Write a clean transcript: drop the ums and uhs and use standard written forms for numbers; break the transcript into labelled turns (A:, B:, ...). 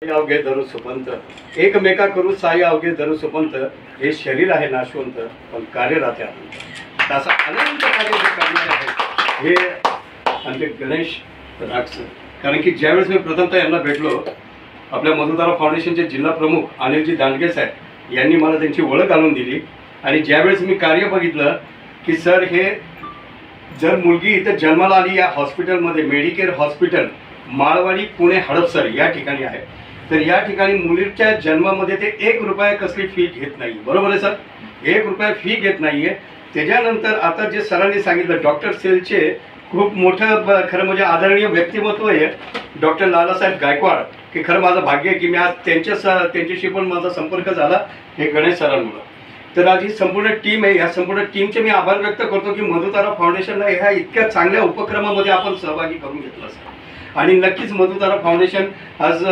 A: अवघे धरू सुपंत एकमेका करू साई अवघे धरू सुपंत हे शरीर आहे नाशवंत पण कार्य राहते अनंत असा अनंत कार्य जे करणारे आहे हे आमचे गणेश राक्षस. कारण की ज्यावेळेस मी प्रथमतः यांना भेटलो आपल्या मधुतारा फाउंडेशनचे जिल्हा प्रमुख अनिलजी दांडगे साहेब यांनी मला त्यांची ओळख आणून दिली आणि ज्यावेळेस मी कार्य बघितलं की सर हे जर मुलगी इथं जन्माला आली या हॉस्पिटलमध्ये मेडिकेअर हॉस्पिटल माळवाडी पुणे हडपसर या ठिकाणी आहे तर या ठिकाणी मुलीच्या जन्मामध्ये ते 1 रुपया कसली फी घेत नाही. बरोबर आहे सर, 1 रुपया फी घेत नाही आहे. त्याच्यानंतर आता जे सरांनी सांगितलं डॉक्टर सेलचे खूप मोठं खरं म्हणजे आदरणीय व्यक्तिमत्व आहे डॉक्टर लालासाहेब गायकवाड की खरं माझं भाग्य आहे की मी आज त्यांच्याशी पण माझा संपर्क झाला हे गणेश सरांमुळं. तर आज ही संपूर्ण टीम आहे या संपूर्ण टीमचे मी आभार व्यक्त करतो की मधुतारा फाउंडेशनला ह्या इतक्या चांगल्या उपक्रमामध्ये आपण सहभागी करून घेतलं असतं आणि नक्कीच मधुतारा फाउंडेशन आज